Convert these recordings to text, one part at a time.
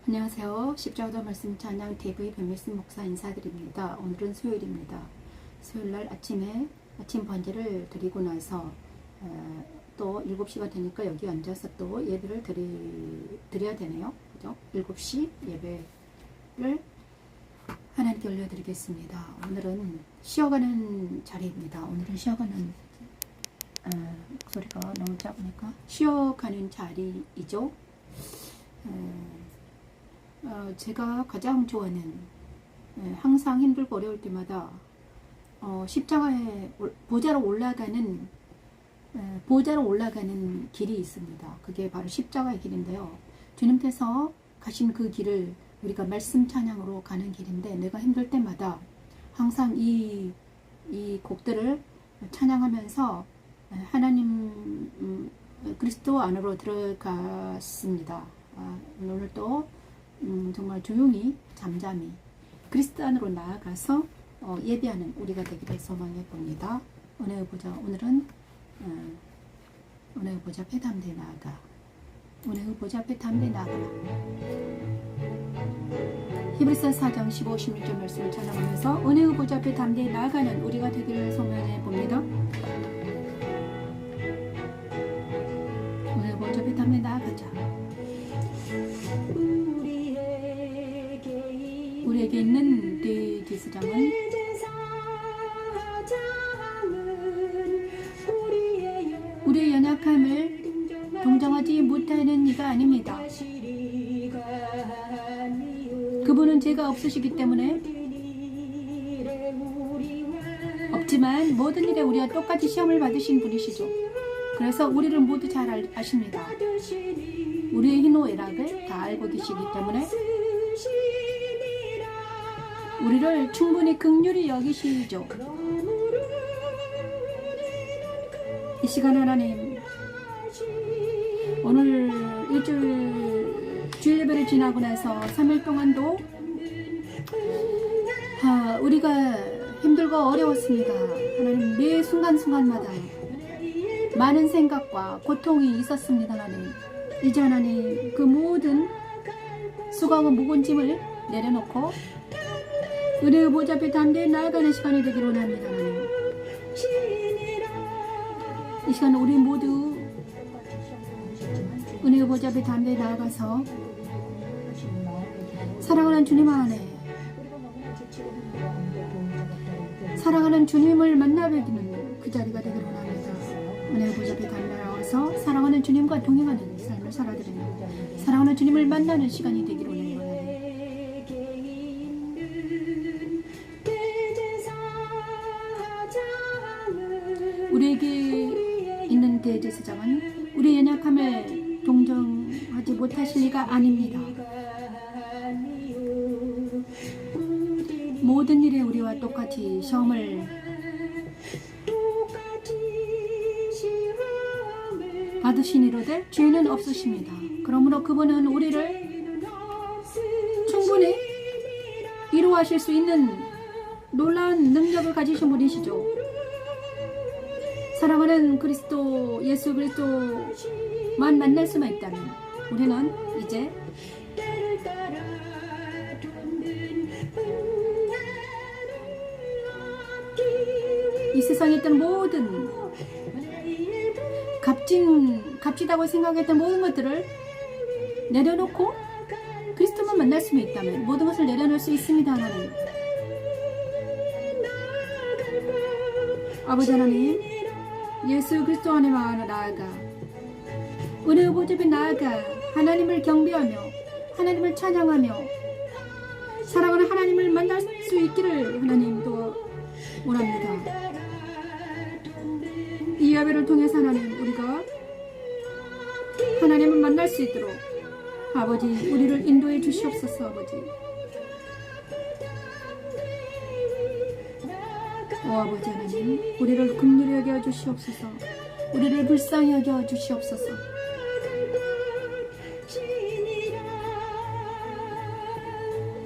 안녕하세요. 십자가 말씀 찬양 TV 변밀순 목사 인사드립니다. 오늘은 수요일입니다. 수요일날 아침 번제를 드리고 나서 또 7시가 되니까 여기 앉아서 또 예배를 드려야 되네요. 그죠? 7시 예배를 하나님께 올려드리겠습니다. 오늘은 쉬어가는 자리입니다. 오늘은 쉬어가는 목소리가 너무 작으니까 쉬어가는 자리이죠. 제가 가장 좋아하는, 항상 힘들고 어려울 때마다 십자가에 보좌로 올라가는 길이 있습니다. 그게 바로 십자가의 길인데요. 주님께서 가신 그 길을 우리가 말씀 찬양으로 가는 길인데, 내가 힘들 때마다 항상 이 곡들을 찬양하면서 하나님 그리스도 안으로 들어갔습니다. 오늘 또 정말 조용히 잠잠히 그리스도 안으로 나아가서 예배하는 우리가 되기를 소망해 봅니다. 은혜의 보좌, 오늘은 은혜의 보좌 앞에 담대히 나아가, 은혜의 보좌 앞에 담대히 나아가라. 히브리서 4장 15, 16절 말씀을 찬양하면서 은혜의 보좌 앞에 담대히 나아가는 우리가 되기를 소망해 봅니다. 은혜의 보좌 앞에 담대히 나아가자. 우리에게 있는 대제사장은 우리의 연약함을 동정하지 못하는 이가 아닙니다. 그분은 죄가 없으시기 때문에 없지만 모든 일에 우리와 똑같이 시험을 받으신 분이시죠. 그래서 우리를 모두 잘 아십니다. 우리의 희노애락을 다 알고 계시기 때문에 우리를 충분히 긍휼히 여기시죠. 이 시간 하나님, 오늘 주일 예배를 지나고 나서 3일 동안도 우리가 힘들고 어려웠습니다. 하나님, 매 순간순간마다 많은 생각과 고통이 있었습니다. 하나님, 이제 하나님 그 모든 수고하고 무거운 짐을 내려놓고 은혜의 보좌 앞에 담대히 나아가는 시간이 되기를 원합니다. 하나님, 이 시간 우리 모두 은혜의 보좌 앞에 담대히 나아가서 사랑하는 주님 안에, 사랑하는 주님을 만나뵙는 그 자리가 되기를 원합니다. 은혜의 보좌 앞에 담대히 나아가서 사랑하는 주님과 동행하는 삶을 살아드리는, 사랑하는 주님을 만나는 시간이 되기를 원합니다. 우리에게 있는 대제사장은 우리의 연약함을 동정하지 못하실 리가 아닙니다. 모든 일에 우리와 똑같이 시험을 받으시니로되 죄는 없으십니다. 그러므로 그분은 우리를 충분히 위로하실 수 있는 놀라운 능력을 가지신 분이시죠. 사랑하는 그리스도, 예수 그리스도만 만날 수만 있다면 우리는 이제 이 세상에 있던 모든 값지다고 생각했던 모든 것들을 내려놓고 그리스도만 만날 수만 있다면 모든 것을 내려놓을 수 있습니다. 하나님, 아버지 하나님, 예수 그리스도 안에 나아가 은혜의 보좌 앞에 나아가 하나님을 경배하며 하나님을 찬양하며 사랑하는 하나님을 만날 수 있기를 하나님도 원합니다. 이 예배를 통해서 하나님, 우리가 하나님을 만날 수 있도록 아버지 우리를 인도해 주시옵소서. 아버지, 아버지 하나님, 우리를 긍휼히 여겨 주시옵소서. 우리를 불쌍히 여겨 주시옵소서.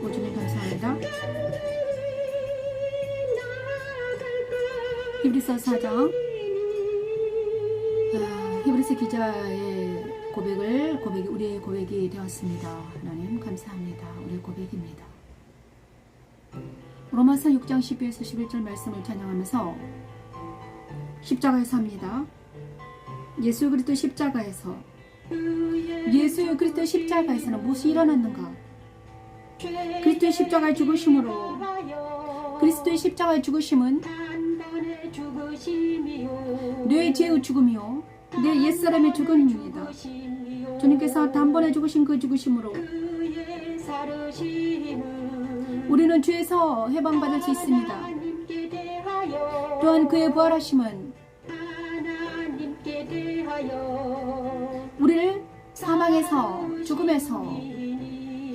오주님 감사합니다. 히브리서 4장, 히브리서 기자의 고백이 우리의 고백이 되었습니다. 하나님 감사합니다. 우리의 고백입니다. 로마서 6장 12에서 11절 말씀을 찬양하면서 십자가에서 합니다. 예수 그리스도 십자가에서는 무엇이 일어났는가? 그리스도의 십자가의 죽으심으로, 그리스도의 십자가의 죽으심은 내 죄의 죽음이요 내 옛사람의 죽음입니다. 주님께서 단번에 죽으신 그 죽으심으로 우리는 죄에서 해방받을 수 있습니다. 또한 그의 부활하심은 우리를 사망에서, 죽음에서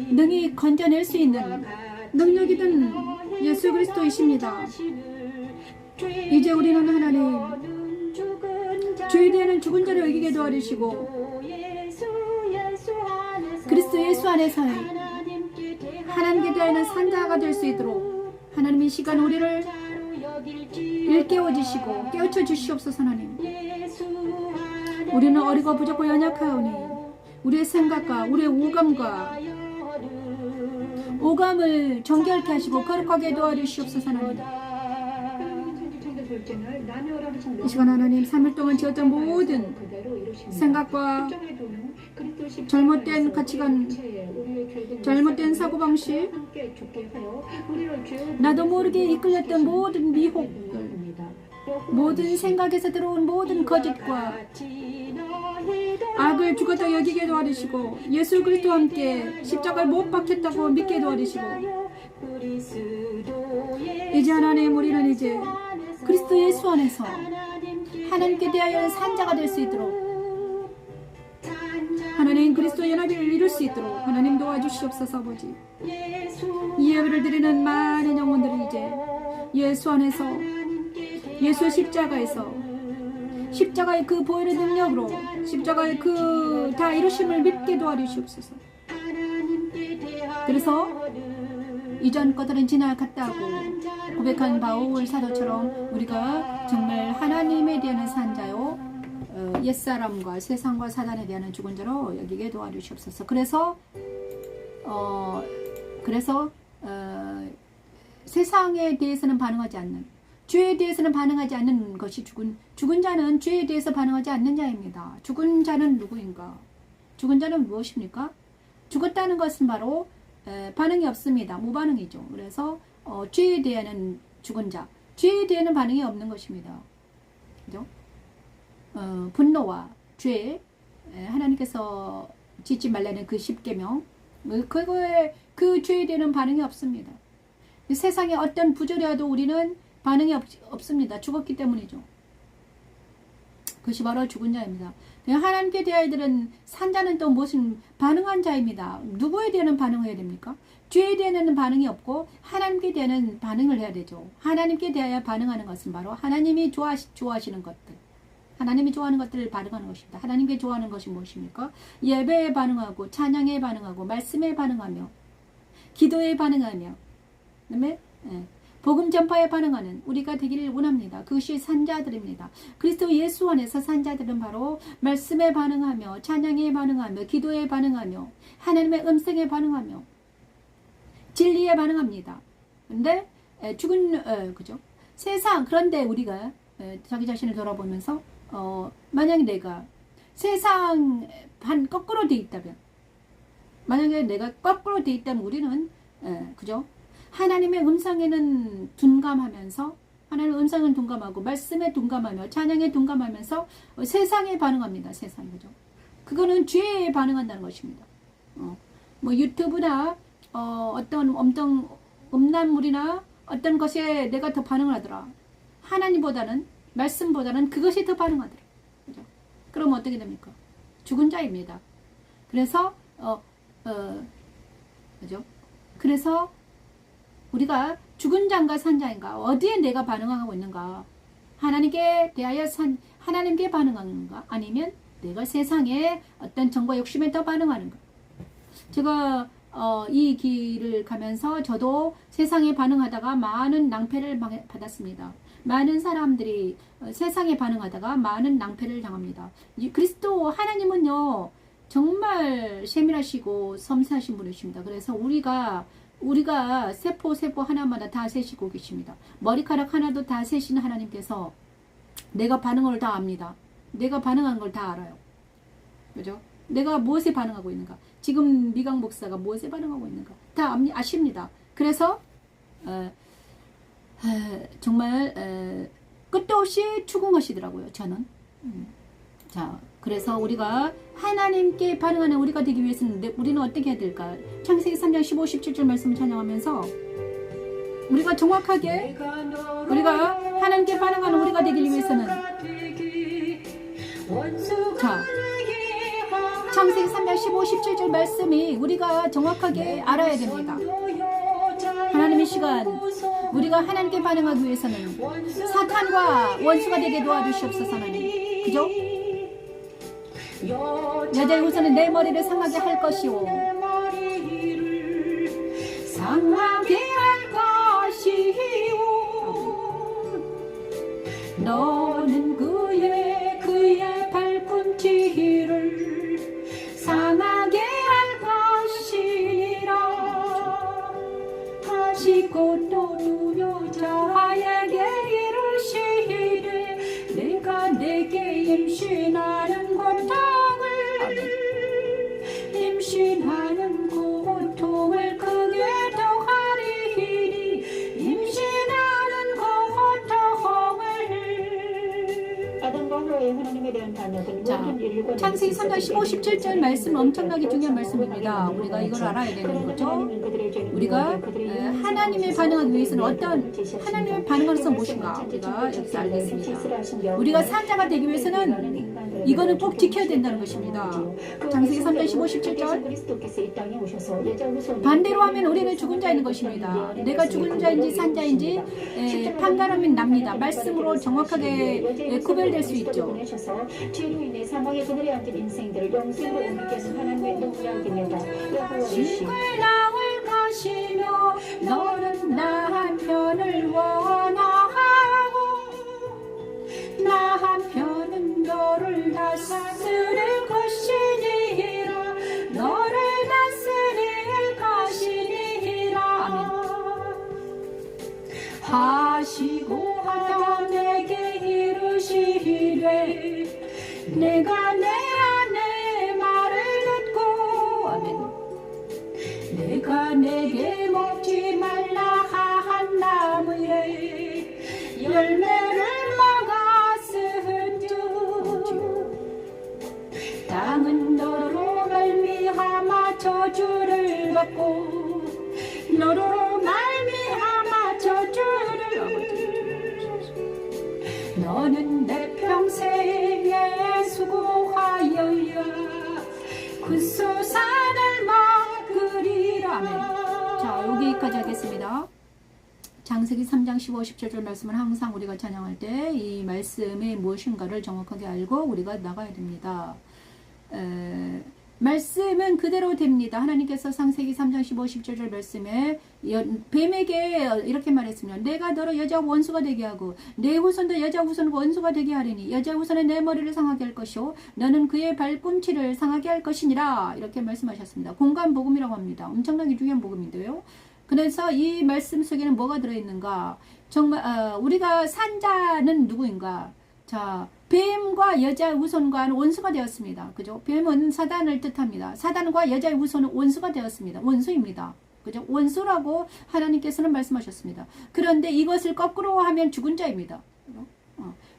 능히 건져낼 수 있는 능력이든 예수 그리스도이십니다. 이제 우리는 하나님 죄에 대한 죽은 자를 여기게 도와주시고 그리스도 예수 안에서의 하나님께 대하여는 산자가 될 수 있도록 하나님 이 시간 우리를 일깨워 주시고 깨우쳐 주시옵소서. 하나님, 우리는 어리고 부족하고 연약하오니 우리의 생각과 우리의 오감을 정결케 하시고 거룩하게 도와주시옵소서. 하나님, 이 시간 하나님 3일 동안 지었던 모든 생각과 잘못된 가치관, 잘못된 사고방식, 나도 모르게 이끌렸던 모든 미혹들, 모든 생각에서 들어온 모든 거짓과 악을 죽었다 여기게 도와주시고 예수 그리스도와 함께 십자가에 못 박혔다고 믿게 도와주시고 이제 하나님 우리는 이제 그리스도 예수 안에서 하나님께 대하여 산자가 될 수 있도록 하나님 그리스도 연합을 이룰 수 있도록 하나님 도와주시옵소서. 아버지, 이 예배를 드리는 많은 영혼들이 이제 예수 안에서 예수 십자가의 그 보혈의 능력으로 십자가의 그 다 이루심을 믿게 도와주시옵소서. 그래서 이전 것들은 지나갔다고 고백한 바울 사도처럼 우리가 정말 하나님에 대한 산자요 옛사람과 세상과 사단에 대한 죽은 자로 여기게 도와주시옵소서. 그래서 세상에 대해서는 반응하지 않는, 죄에 대해서는 반응하지 않는 것이 죽은 자는 죄에 대해서 반응하지 않는 자입니다. 죽은 자는 누구인가? 죽은 자는 무엇입니까? 죽었다는 것은 바로 반응이 없습니다. 무반응이죠. 그래서 죄에 대한 죽은 자, 죄에 대한 반응이 없는 것입니다. 그죠? 분노와 죄, 하나님께서 짓지 말라는 그 10계명, 그 죄에 대한 반응이 없습니다. 세상에 어떤 부조리와도 우리는 반응이 없습니다. 죽었기 때문이죠. 그것이 바로 죽은 자입니다. 하나님께 대하여는 산자는 또 무슨 반응한 자입니다. 누구에 대한 반응해야 됩니까? 죄에 대한 반응이 없고 하나님께 대한 반응을 해야 되죠. 하나님께 대하여 반응하는 것은 바로 하나님이 좋아하시는 것들, 하나님이 좋아하는 것들을 반응하는 것입니다. 하나님께 좋아하는 것이 무엇입니까? 예배에 반응하고 찬양에 반응하고 말씀에 반응하며 기도에 반응하며 그다음에 복음 전파에 반응하는 우리가 되기를 원합니다. 그것이 산자들입니다. 그리스도 예수 안에서 산자들은 바로 말씀에 반응하며 찬양에 반응하며 기도에 반응하며 하나님의 음성에 반응하며 진리에 반응합니다. 근데 그죠? 그런데 우리가 자기 자신을 돌아보면서 만약에 내가 세상 반 거꾸로 돼 있다면, 만약에 내가 거꾸로 돼 있다면 우리는 그죠? 하나님의 음성에는 둔감하면서, 하나님의 음성은 둔감하고 말씀에 둔감하며 찬양에 둔감하면서 세상에 반응합니다. 세상, 그죠? 그거는 죄에 반응한다는 것입니다. 뭐 유튜브나 어떤 엄청 음란물이나 어떤 것에 내가 더 반응을 하더라. 하나님보다는, 말씀보다는 그것이 더 반응하더라. 그죠? 그럼 어떻게 됩니까? 죽은 자입니다. 그래서 그죠? 그래서 우리가 죽은 자인가 산자인가, 어디에 내가 반응하고 있는가? 하나님께 대하여 하나님께 반응하는가? 아니면 내가 세상에 어떤 정과 욕심에 더 반응하는가? 제가 이 길을 가면서 저도 세상에 반응하다가 많은 낭패를 받았습니다. 많은 사람들이 세상에 반응하다가 많은 낭패를 당합니다. 그리스도 하나님은요, 정말 세밀하시고 섬세하신 분이십니다. 그래서 우리가 세포 하나마다 다 세시고 계십니다. 머리카락 하나도 다 세시는 하나님께서 내가 반응을 다 압니다. 내가 반응하는 걸 다 알아요. 그죠? 내가 무엇에 반응하고 있는가? 지금 미강 목사가 무엇에 반응하고 있는가? 다 아십니다. 그래서 정말 끝도 없이 추궁하시더라고요. 저는. 자, 그래서 우리가 하나님께 반응하는 우리가 되기 위해서는 우리는 어떻게 해야 될까? 창세기 3장 15, 17절 말씀을 찬양하면서 우리가 정확하게 우리가 하나님께 반응하는 우리가 되기 위해서는 자, 창세기 3장 15, 17절 말씀이 우리가 정확하게 알아야 됩니다. 하나님의 시간 우리가 하나님께 반응하기 위해서는 사탄과 원수가 되게 도와주시옵소서. 하나님, 그죠? 여자의 후손은 내 머리를 상하게 할 것이오. 상하게 할 것이오. 너는 그의 발꿈치를 상하게 할 것이니라 하시고 또 여자에게 이르시되 내가 내게 임신하는 고통을 크게 더하리니 임신하는 고통을 아담과 하와의 하나님에 대한 단어는 모든 인류가 창세기 3장 15, 17절 말씀 엄청나게 중요한 말씀입니다. 우리가 이걸 알아야 되는 거죠. 우리가 하나님의 반응하기 위해서는 어떤 하나님의 반응하는 것은 무엇인가 우리가 여기서 알겠습니다. 우리가 산자가 되기 위해서는 이거는 꼭 지켜야 된다는 것입니다. 창세기 3장 15, 17절 반대로 하면 우리는 죽은 자인 것입니다. 내가 죽은 자인지 산자인지 판단하면 납니다. 말씀으로 정확하게 구별될 수 있죠. 죄로 인해 사망의 그늘에 앉은 인생들을 영생으로 옮기게 하는 하나님의 능력입니다. 신을 나올 것이며 너는 나 한편을 원하고 나 한편은 너를 다스릴 것이니라. 너를 다스릴 것이니라. 아멘. 하시고 아담에게 이르시되 내가 내 안에 말을 듣고 아멘. 내가 내게 먹지 말라 한 나무에 열매를 먹었은즉 땅은 너로 말미암아 저주를 받고 너로 말미암아 저주를 받고 너는 내 평생에 수고하여야 그 소산을 막으리라. 아멘. 자, 여기까지 하겠습니다. 창세기 3장 15, 17절 말씀은 항상 우리가 찬양할 때 이 말씀이 무엇인가를 정확하게 알고 우리가 나가야 됩니다. 말씀은 그대로 됩니다. 하나님께서 창세기 3장 15, 17절 말씀에 뱀에게 이렇게 말했습니다. 내가 너로 여자 원수가 되게 하고 내 후손도 여자 후손 원수가 되게 하리니 여자 후손은 내 머리를 상하게 할 것이요 너는 그의 발꿈치를 상하게 할 것이니라. 이렇게 말씀하셨습니다. 공간 복음이라고 합니다. 엄청나게 중요한 복음인데요. 그래서 이 말씀 속에는 뭐가 들어있는가? 정말 우리가 산자는 누구인가? 자, 뱀과 여자의 후손과는 원수가 되었습니다. 그죠? 뱀은 사단을 뜻합니다. 사단과 여자의 후손은 원수가 되었습니다. 원수입니다. 그죠? 원수라고 하나님께서는 말씀하셨습니다. 그런데 이것을 거꾸로 하면 죽은 자입니다.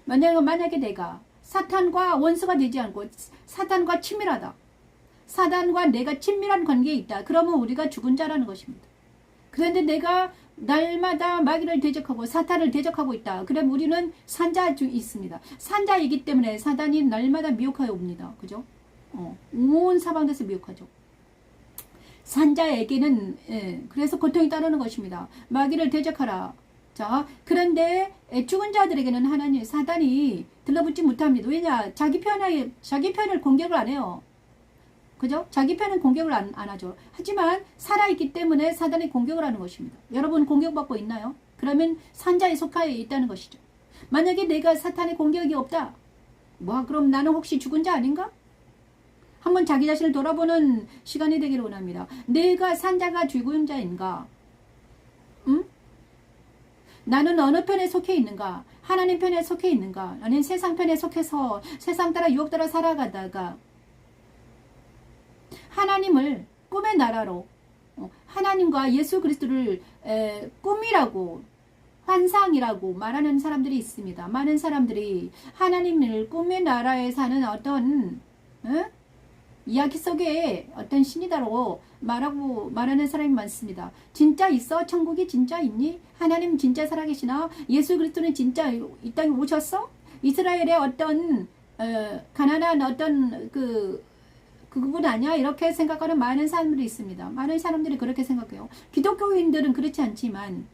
만약에 내가 사탄과 원수가 되지 않고 사탄과 친밀하다. 사단과 내가 친밀한 관계에 있다. 그러면 우리가 죽은 자라는 것입니다. 그런데 내가 날마다 마귀를 대적하고 사탄을 대적하고 있다. 그럼 우리는 산자 중에 있습니다. 산자이기 때문에 사단이 날마다 미혹하여 옵니다. 그죠? 온 사방에서 미혹하죠. 산자에게는 그래서 고통이 따르는 것입니다. 마귀를 대적하라. 자, 그런데 죽은 자들에게는 하나님 사단이 들러붙지 못합니다. 왜냐? 자기 편을 공격을 안 해요. 그죠? 자기 편은 공격을 안 하죠. 하지만 살아있기 때문에 사단이 공격을 하는 것입니다. 여러분 공격받고 있나요? 그러면 산자에 속하여 있다는 것이죠. 만약에 내가 사탄의 공격이 없다. 그럼 나는 혹시 죽은 자 아닌가? 한번 자기 자신을 돌아보는 시간이 되기를 원합니다. 내가 산자가 죽은 자인가? 응? 나는 어느 편에 속해 있는가? 하나님 편에 속해 있는가? 아니면 세상 편에 속해서 세상 따라 유혹 따라 살아가다가 하나님을 꿈의 나라로 하나님과 예수 그리스도를 꿈이라고 환상이라고 말하는 사람들이 있습니다. 많은 사람들이 하나님을 꿈의 나라에 사는 어떤 이야기 속에 어떤 신이다로 말하는 사람이 많습니다. 진짜 있어? 천국이 진짜 있니? 하나님 진짜 살아계시나? 예수 그리스도는 진짜 이 땅에 오셨어? 이스라엘의 어떤 가난한 어떤 그분 아니야? 이렇게 생각하는 많은 사람들이 있습니다. 많은 사람들이 그렇게 생각해요. 기독교인들은 그렇지 않지만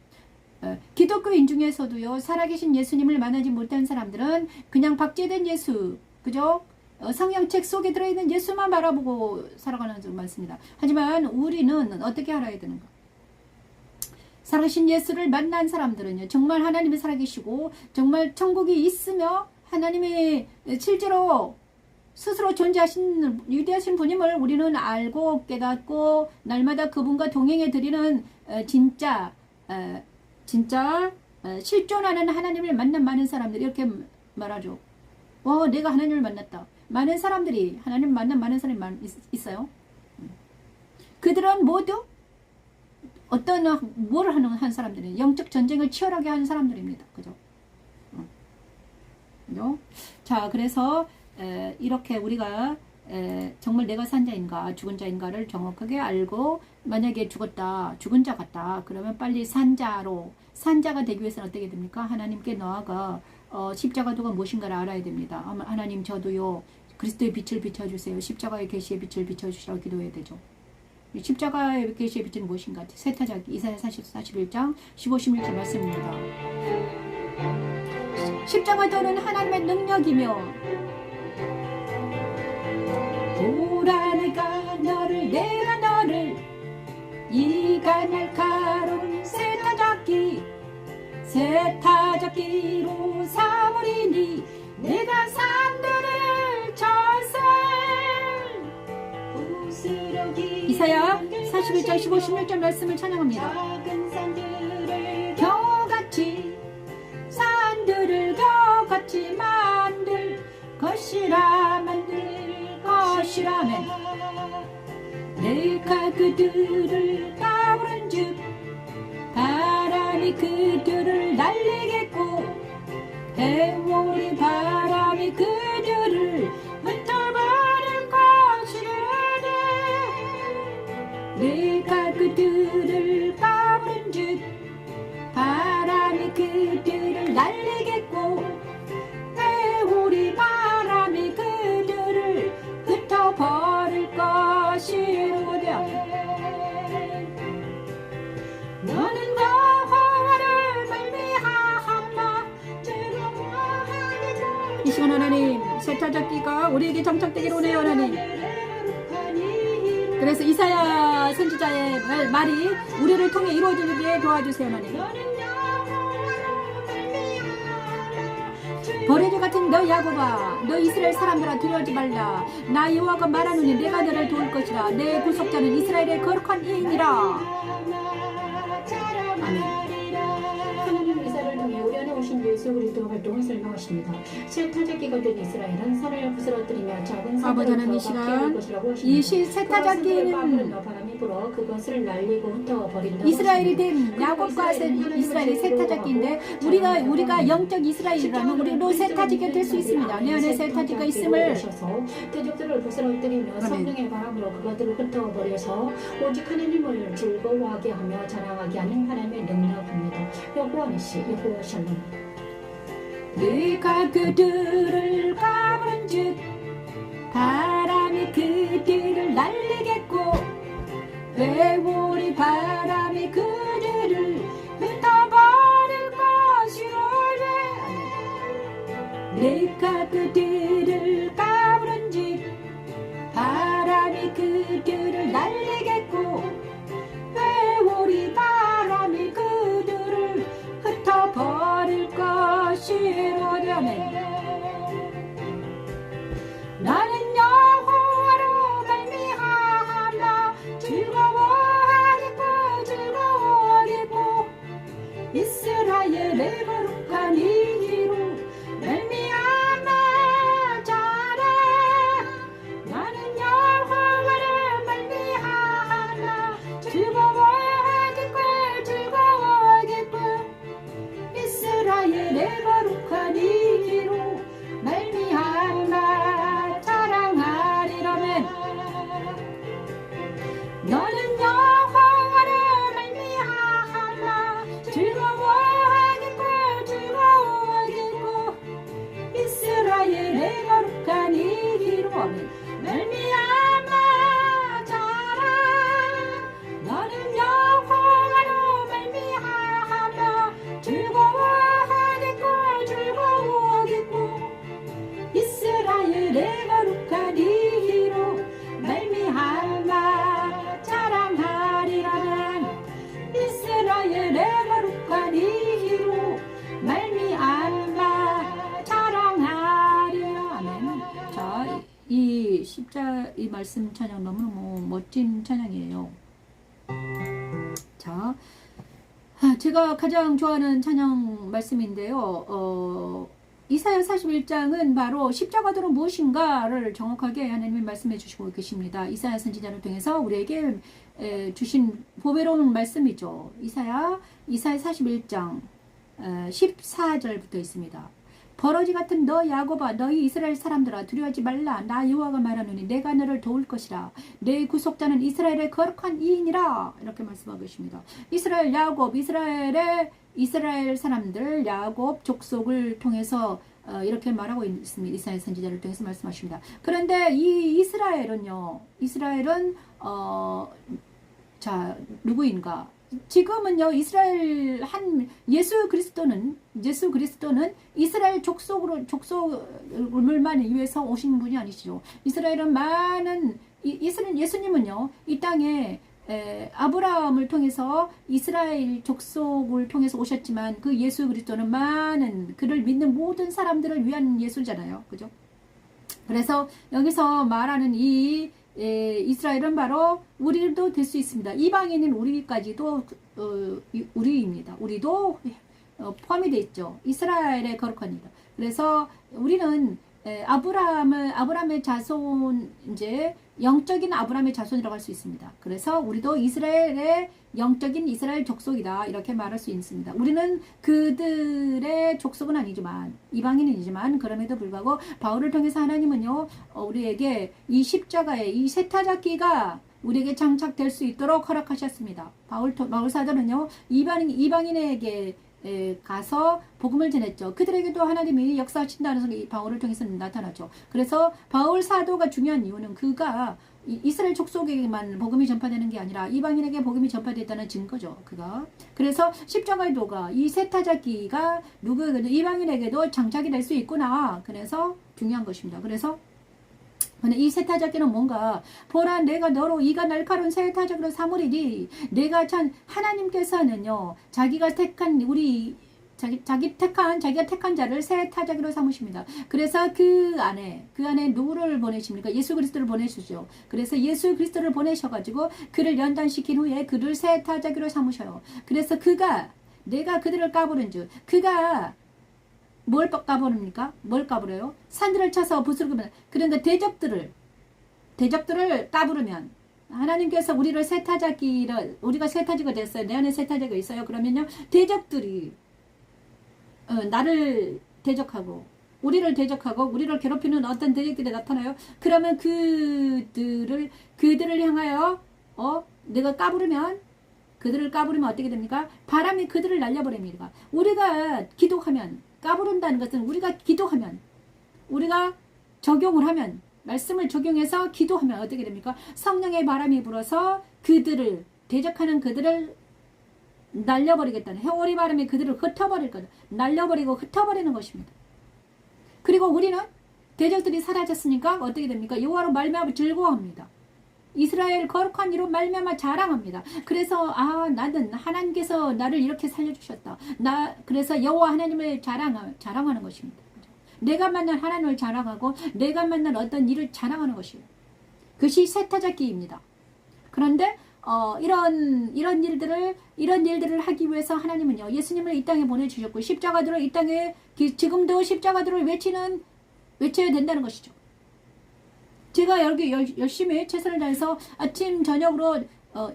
기독교인 중에서도요, 살아계신 예수님을 만나지 못한 사람들은 그냥 박제된 예수, 그죠? 성경책 속에 들어있는 예수만 바라보고 살아가는 줄 많습니다. 하지만 우리는 어떻게 알아야 되는가? 살아계신 예수를 만난 사람들은요, 정말 하나님이 살아계시고 정말 천국이 있으며 하나님이 실제로 스스로 존재하신 위대하신 분임을 우리는 알고 깨닫고 날마다 그분과 동행해 드리는 진짜 실존하는 하나님을 만난 많은 사람들이 이렇게 말하죠. 내가 하나님을 만났다. 많은 사람들이 하나님 만난 많은 사람이 있어요. 그들은 모두 뭘 하는 사람들은 영적 전쟁을 치열하게 하는 사람들입니다. 그죠? 그죠? 자, 그래서 이렇게 우리가 정말 내가 산 자인가 죽은 자인가를 정확하게 알고 만약에 죽은 자 같다. 그러면 빨리 산자가 되기 위해서는 어떻게 됩니까? 하나님께 나아가 십자가도가 무엇인가를 알아야 됩니다. 하나님 저도요 그리스도의 빛을 비춰주세요. 십자가의 계시의 빛을 비춰주시라고 기도해야 되죠. 십자가의 계시의 빛은 무엇인가? 세타자기 이사야 41장 15, 16절 말씀입니다. 십자가도는 하나님의 능력이며 보라 내가 너를 이가 날카로운 세타잡기로 삼으리니 내가 산들을 쳤을 이사야 41장 15, 16절 말씀을 찬양합니다. 산들을 겨같이 만들 것이라면 내가 그들을 까부른즉 바람이 그들을 날리겠고 해오리 바람이 그들을 흩어버릴 것이라네. 내가 그들을 까부른즉 바람이 그들을 날리겠고 해오리 바람이 그들을 흩어버릴 것이로다. 너는 여호와를 말미암아 이 시간 하나님 세타잡기가 우리에게 정착되기를 원해요. 하나님. 그래서 이사야 선지자의 말이 우리를 통해 이루어지게 도와주세요. 하나님. 버레주 같은 너 야곱아, 너 이스라엘 사람들아 두려워하지 말라. 나 여호와가 말하노니 내가 너를 도울 것이라. 내 구속자는 이스라엘의 거룩한 이인이라. 아멘. 하나님 이스라엘을 통해 우리 안에 오신 예수 그리스도의 활동을 설명하십니다. 세타잡기가 된 이스라엘은 산을 부스러뜨리며 작은 산들을 시간 이 세타잡기는 바람이 불어 그것을 날리고 흩어버린다. 이스라엘이 된 야곱과 이스라엘의 세타잡기인데 우리가 영적 이스라엘이라면 우리도 세타잡기가 될 수 있습니다. 내 안에 세타잡기가 있음을 대적들을 부스러뜨리며 성령의 바람으로 그것들을 흩어버려서 오직 하나님을 즐거워하게 하며 자랑하게 하는 하나님의 능력입니다. 여호와 니시 여호와 샬롬. 내가 그들을 까부른즉 바람이 그들을 날리겠고 회오리 바람이 그들을 흩어버릴 것이로되 내가 그들을 까부른즉 바람이 그들을 날리겠고 회오리 바람이 그들을 흩어버릴 것이로되 나는 여호와로 즐거워하겠고 즐거워하겠고 이스라엘의 거룩한 이기로 말미암아 자라 나는 여호와를 말미암아 즐거워하겠고 즐거워하겠고 이스라엘의 거룩한 이기로 말미암아 자랑하리라면 너는 여호와를 말미암아 즐거워하겠고 즐거워하겠고 이스라엘의 거룩한 이기로 말미암아 자라 너는 여호와로 말미암아 즐거워하겠고 즐거워하겠고 이스라엘의 거룩한 이기로 말미암아 자랑하리라는 이스라엘의 거룩한 이기로 말미암아 자랑하리라. 아멘. 자, 이 말씀 찬양 너무너무 멋진 찬양이에요. 자, 제가 가장 좋아하는 찬양 말씀인데요. 이사야 41장은 바로 십자가도는 무엇인가를 정확하게 하나님이 말씀해 주시고 계십니다. 이사야 선지자를 통해서 우리에게 주신 보배로운 말씀이죠. 이사야 41장 14절부터 있습니다. 버러지 같은 너 야곱아 너희 이스라엘 사람들아 두려워하지 말라. 나 여호와가 말하노니 내가 너를 도울 것이라. 내 구속자는 이스라엘의 거룩한 이인이라. 이렇게 말씀하고 계십니다. 이스라엘 야곱 이스라엘 사람들 야곱 족속을 통해서 이렇게 말하고 있습니다. 이사야 선지자를 통해서 말씀하십니다. 그런데 이 이스라엘은 자 누구인가? 지금은요 이스라엘 예수 그리스도는 이스라엘 족속을만 위해서 오신 분이 아니시죠. 이스라엘은 많은 예수님은요 이 땅에 아브라함을 통해서 이스라엘 족속을 통해서 오셨지만 그 예수 그리스도는 많은 그를 믿는 모든 사람들을 위한 예수잖아요. 그죠? 그래서 여기서 말하는 이 이스라엘은 바로 우리도 될 수 있습니다. 이방인인 우리까지도 우리입니다. 우리도 포함이 되어 있죠. 이스라엘의 거룩한 이다. 그래서 우리는 아브라함의 자손 이제 영적인 아브라함의 자손이라고 할 수 있습니다. 그래서 우리도 이스라엘의 영적인 이스라엘 족속이다 이렇게 말할 수 있습니다. 우리는 그들의 족속은 아니지만 이방인이지만 그럼에도 불구하고 바울을 통해서 하나님은요 우리에게 이 십자가의 이 세타잡기가 우리에게 장착될 수 있도록 허락하셨습니다. 바울 사도는요 이방인에게 가서 복음을 전했죠. 그들에게도 하나님이 역사하신다는 것이 바울을 통해서 나타나죠. 그래서 바울 사도가 중요한 이유는 그가 이스라엘 족속에게만 복음이 전파되는 게 아니라 이방인에게 복음이 전파됐다는 증거죠. 그래서 십자가의 도가 이 세타잡기가 누구에게도 이방인에게도 장착이 될 수 있구나. 그래서 중요한 것입니다. 그래서 이 세타잡기는 뭔가 보라 내가 너로 이가 날카로운 세타잡기로 삼으리니 내가 참 하나님께서는요 자기가 택한 자기가 택한 자를 세타잡기로 삼으십니다. 그래서 그 안에 누구를 보내십니까? 예수 그리스도를 보내주죠. 그래서 예수 그리스도를 보내셔가지고 그를 연단시킨 후에 그를 세타잡기로 삼으셔요. 그래서 내가 그들을 까부른즉 그가 뭘 까부릅니까? 뭘 까부려요? 산들을 쳐서 부스러기면 그러니까 대적들을 까부르면 하나님께서 우리가 세타지가 됐어요. 내 안에 세타지가 있어요. 그러면요 대적들이 나를 대적하고 우리를 괴롭히는 어떤 대적들이 나타나요. 그러면 그들을 향하여 내가 그들을 까부르면 어떻게 됩니까? 바람이 그들을 날려버립니다. 우리가 기도하면 까부른다는 것은 우리가 기도하면 우리가 적용을 하면 말씀을 적용해서 기도하면 어떻게 됩니까? 성령의 바람이 불어서 대적하는 그들을 날려버리겠다는 해오리 바람이 그들을 흩어버릴 거다. 날려버리고 흩어버리는 것입니다. 그리고 우리는 대적들이 사라졌으니까 어떻게 됩니까? 여호와로 말미암아 즐거워합니다. 이스라엘 거룩한 이로 말미암아 자랑합니다. 그래서 나는 하나님께서 나를 이렇게 살려주셨다. 그래서 여호와 하나님을 자랑하는 것입니다. 내가 만난 하나님을 자랑하고 내가 만난 어떤 일을 자랑하는 것이에요. 그것이 세타잡기입니다. 그런데 이런 일들을 하기 위해서 하나님은요, 예수님을 이 땅에 보내주셨고, 십자가들을 이 땅에, 지금도 십자가들을 외쳐야 된다는 것이죠. 제가 여기 열심히 최선을 다해서 아침, 저녁으로,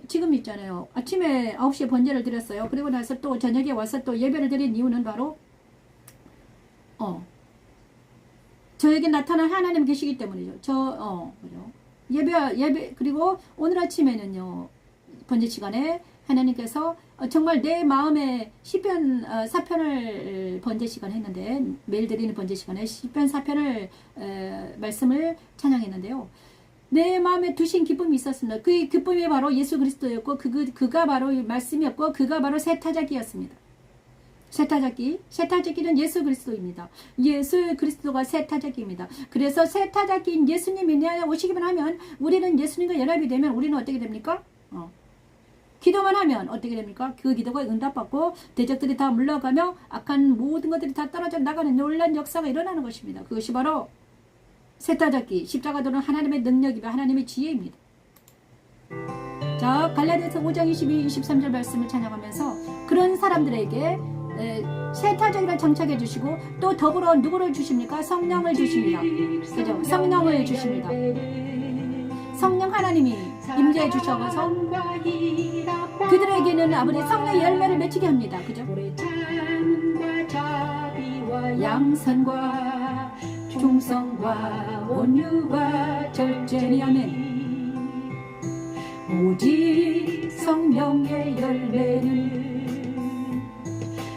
지금 있잖아요. 아침에 9시에 번제를 드렸어요. 그리고 나서 또 저녁에 와서 또 예배를 드린 이유는 바로, 저에게 나타난 하나님 계시기 때문이죠. 그죠? 예배, 그리고 오늘 아침에는요, 번제 시간에 하나님께서 정말 내 마음에 시편 4편을 번제 시간 했는데, 매일 드리는 번제 시간에 시편 4편을 말씀을 찬양했는데요. 내 마음에 두신 기쁨이 있었습니다. 그 기쁨이 바로 예수 그리스도였고, 그가 바로 말씀이었고, 그가 바로 세타작이었습니다. 세타작기는 예수 그리스도입니다. 예수 그리스도가 세타작기입니다. 그래서 세타작기인 예수님이 내 안에 오시기만 하면, 우리는 예수님과 연합이 되면 우리는 어떻게 됩니까? 기도만 하면 어떻게 됩니까? 그 기도가 응답받고 대적들이 다 물러가며 악한 모든 것들이 다 떨어져 나가는 놀라운 역사가 일어나는 것입니다. 그것이 바로 세타작기, 십자가 도는 하나님의 능력이며 하나님의 지혜입니다. 자, 갈라디아서 5장 22, 23절 말씀을 찬양하면서 그런 사람들에게 세타적이라 장착해 주시고, 또 더불어 누구를 주십니까? 성령을 주십니다. 그죠? 성령을 주십니다. 성령 하나님이 임재해 주셔서 그들에게는 아버지 성령의 열매를 맺히게 합니다. 그죠? 양선과 충성과 온유와 절제니 아멘. 오직 성령의 열매는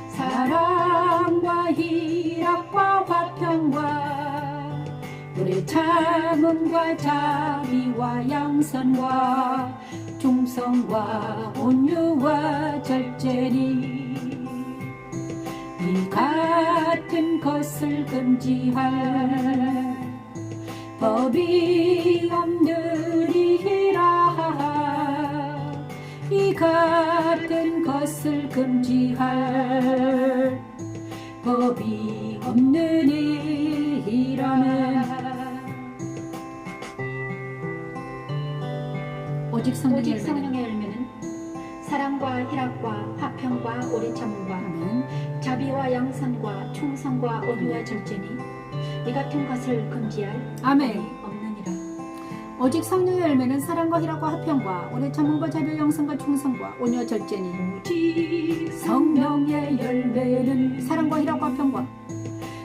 사랑과 희락과 화평과 오래 참음과 자비와 양선과 충성과 온유와 절제니 이 같은 것을 금지할 법이 없느니라. 이 같은 것을 금지할 법이 없느니라면 오직 성령의 열매는 사랑과 희락과 화평과 오래 참음과 자비와 양선과 충성과 온유와 절제니 이 같은 것을 금지할 아멘. 법이 없느니라. 오직 성령의 열매는 사랑과 희락과 화평과 오래 참음과 자비와 양선과 충성과 온유와 절제니 오직 성령의 열매는 사랑과 희락과 화평과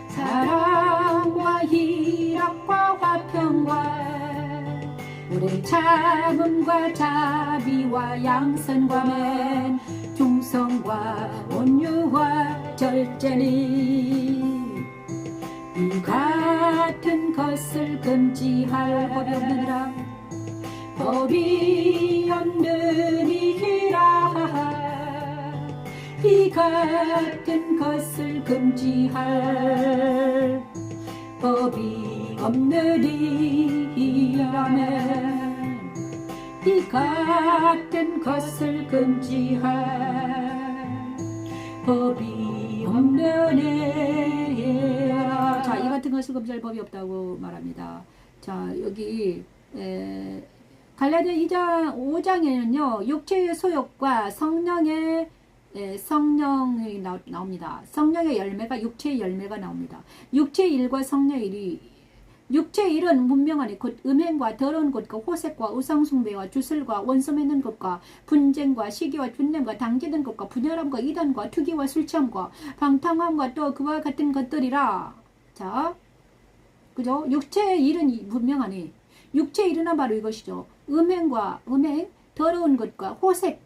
사랑과 희락과 화평과 오래 참음과 자비와 양선과 맨 충성과 온유와 절제니 이 같은 것을 금지할 법이 없느니라. 법이 없느니라. 이 같은 것을 금지할 법이 없느니라면 이 같은 것을 금지할 법이 없느니라. 자, 이 같은 것을 금지할 법이 없다고 말합니다. 자, 여기 갈라디아 2장 5장에는요 육체의 소욕과 성령이 나옵니다. 성령의 열매가 육체의 열매가 나옵니다. 육체의 일과 성령의 일이, 육체의 일은 분명하니 곧 음행과 더러운 것과 호색과 우상숭배와 주술과 원수 맺는 것과 분쟁과 시기와 분냄과 당기는 것과 분열함과 이단과 투기와 술취함과 방탕함과 또 그와 같은 것들이라. 자, 그죠? 육체의 일은 분명하니 육체의 일은 바로 이것이죠. 음행, 더러운 것과 호색,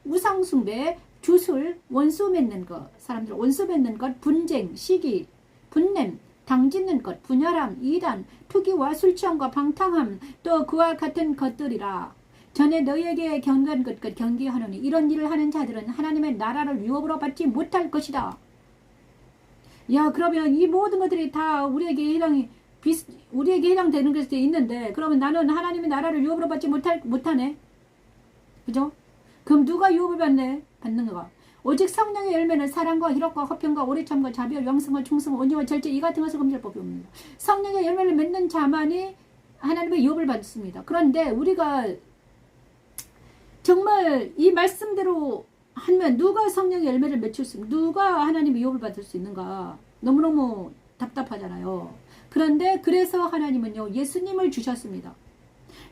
우상숭배, 주술, 원수 맺는 것, 사람들 원수 맺는 것, 분쟁, 시기, 분냄, 당짓는 것, 분열함, 이단, 투기와 술취함과 방탕함, 또 그와 같은 것들이라. 전에 너희에게 경고한 것과 경계하노니 이런 일을 하는 자들은 하나님의 나라를 유업으로 받지 못할 것이다. 야, 그러면 이 모든 것들이 다 우리에게 해당되는 것이 있는데, 그러면 나는 하나님의 나라를 유업으로 받지 못하네. 그죠? 그럼 누가 유업을 받는 거가? 오직 성령의 열매는 사랑과 희락과 화평과 오래 참과 자비와 양성과 충성, 온유와 절제, 이 같은 것을 금지할 법이 없습니다. 성령의 열매를 맺는 자만이 하나님의 유업을 받습니다. 그런데 우리가 정말 이 말씀대로 하면 누가 성령의 열매를 맺힐 수, 누가 하나님의 유업을 받을 수 있는가? 너무너무 답답하잖아요. 그런데 그래서 하나님은요, 예수님을 주셨습니다.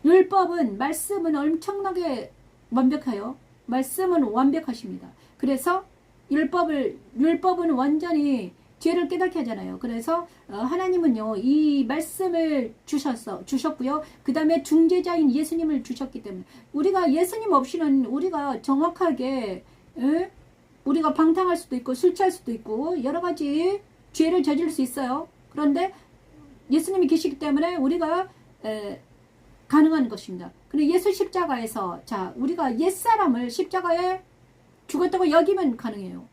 율법은, 말씀은 엄청나게 완벽해요. 말씀은 완벽하십니다. 그래서 율법은 완전히 죄를 깨닫게 하잖아요. 그래서 하나님은요, 이 말씀을 주셨고요. 그 다음에 중재자인 예수님을 주셨기 때문에 우리가 예수님 없이는 우리가 정확하게 우리가 방탕할 수도 있고 술 취할 수도 있고 여러 가지 죄를 저질 수 있어요. 그런데 예수님이 계시기 때문에 우리가 가능한 것입니다. 근데 예수 십자가에서 우리가 옛사람을 십자가에 죽었다고 여기면 가능해요.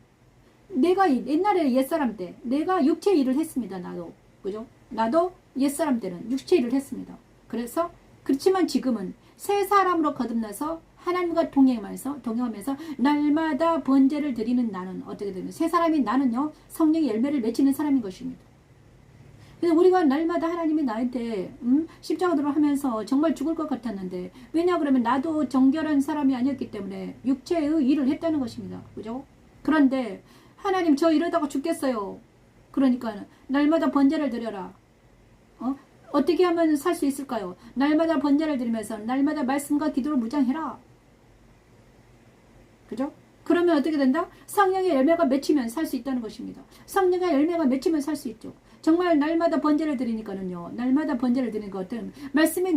내가 옛날에 옛사람 때 내가 육체 일을 했습니다. 나도 그죠? 나도 옛사람 때는 육체 일을 했습니다. 그래서 그렇지만 지금은 새 사람으로 거듭나서 하나님과 동행하면서 날마다 번제를 드리는 나는 어떻게 되면 새 사람인 나는요, 성령의 열매를 맺히는 사람인 것입니다. 그래서 우리가 날마다 하나님이 나한테 십자가도로 하면서 정말 죽을 것 같았는데, 왜냐 그러면 나도 정결한 사람이 아니었기 때문에 육체의 일을 했다는 것입니다. 그죠? 그런데 하나님, 저 이러다가 죽겠어요. 그러니까 날마다 번제를 드려라. 어떻게 하면 살 수 있을까요? 날마다 번제를 드리면서 날마다 말씀과 기도로 무장해라. 그죠? 그러면 어떻게 된다? 성령의 열매가 맺히면 살 수 있다는 것입니다. 성령의 열매가 맺히면 살 수 있죠. 정말 날마다 번제를 드리니까는요. 날마다 번제를 드리니까 어떤 말씀이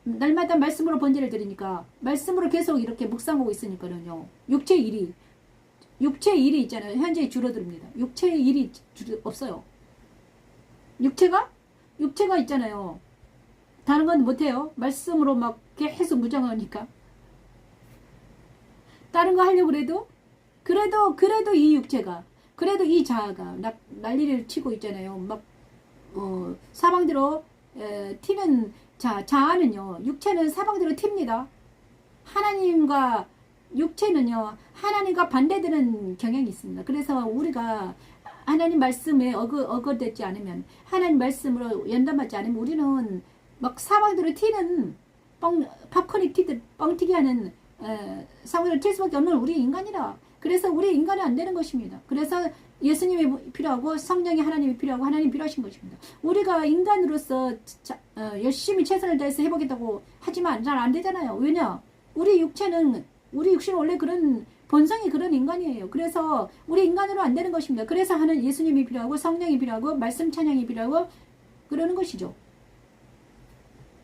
날마다 말씀으로 번제를 드리니까 말씀으로 계속 이렇게 묵상하고 있으니까는요. 육체의 일이 있잖아요. 현재 줄어듭니다. 육체의 일이 없어요. 육체가 있잖아요. 다른 건 못해요. 말씀으로 막 계속 무장하니까. 다른 거 하려고 그래도 이 육체가, 그래도 이 자아가 난리를 치고 있잖아요. 막 사방대로 튀는 자아는요, 육체는 사방대로 튑니다. 육체는요, 하나님과 반대되는 경향이 있습니다. 그래서 우리가 하나님 말씀에 어거되지 않으면, 하나님 말씀으로 연단받지 않으면 우리는 막 사방대로 튀는 팝콘이 튀듯 뻥튀기 하는 상황을 튈 수밖에 없는 우리 인간이라. 그래서 우리 인간이 안 되는 것입니다. 그래서 예수님이 필요하고 성령이 하나님이 필요하고 하나님이 필요하신 것입니다. 우리가 인간으로서 열심히 최선을 다해서 해보겠다고 하지만 잘 안 되잖아요. 왜냐? 우리 육신은 원래 그런 본성이 그런 인간이에요. 그래서 우리 인간으로 안 되는 것입니다. 그래서 하는 예수님이 필요하고 성령이 필요하고 말씀 찬양이 필요하고 그러는 것이죠.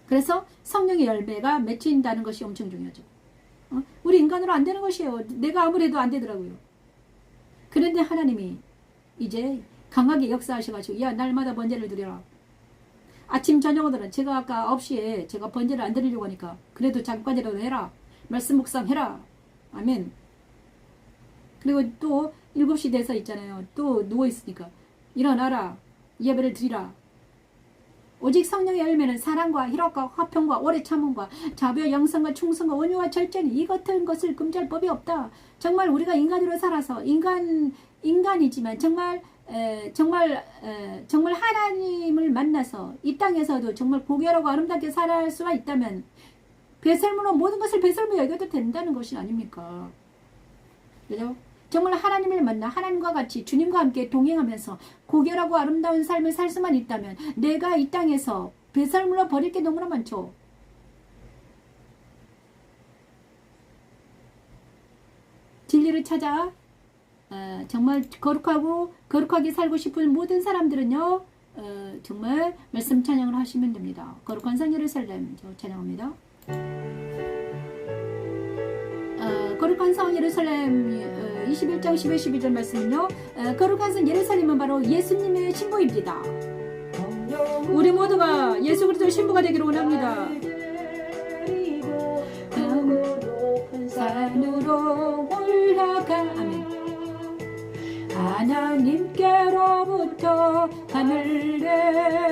그래서 성령의 열매가 맺힌다는 것이 엄청 중요하죠. 우리 인간으로 안 되는 것이에요. 내가 아무래도 안 되더라고요. 그런데 하나님이 이제 강하게 역사하셔가지고, 야, 날마다 번제를 드려라. 아침 저녁으로는 제가 아까 9시에 제가 번제를 안 드리려고 하니까, 그래도 잠깐이라도 해라. 말씀 묵상해라. 아멘. 그리고 또 7시 돼서 있잖아요. 또 누워있으니까 일어나라. 예배를 드리라. 오직 성령의 열매는 사랑과 희락과 화평과 오래 참음과 자비와 영성과 충성과 온유와 절제니 이 같은 것을 금지할 법이 없다. 정말 우리가 인간으로 살아서 인간이지만 정말 하나님을 만나서 이 땅에서도 정말 고결하고 아름답게 살 수가 있다면 배설물로 모든 것을 배설물 여겨도 된다는 것이 아닙니까? 그죠? 정말 하나님을 만나 하나님과 같이 주님과 함께 동행하면서 고결하고 아름다운 삶을 살 수만 있다면 내가 이 땅에서 배설물로 버릴 게 너무나 많죠. 진리를 찾아 정말 거룩하게 살고 싶은 모든 사람들은요, 정말 말씀 찬양을 하시면 됩니다. 거룩한 성 예루살렘 찬양합니다. 거룩한 성 예루살렘 21장 11, 12절 말씀은요, 거룩한 성 예루살렘은 바로 예수님의 신부입니다. 우리 모두가 예수 그리스도의 신부가 되기를 원합니다. 높은 산으로 올라가 아멘. 하나님께로부터 하늘에서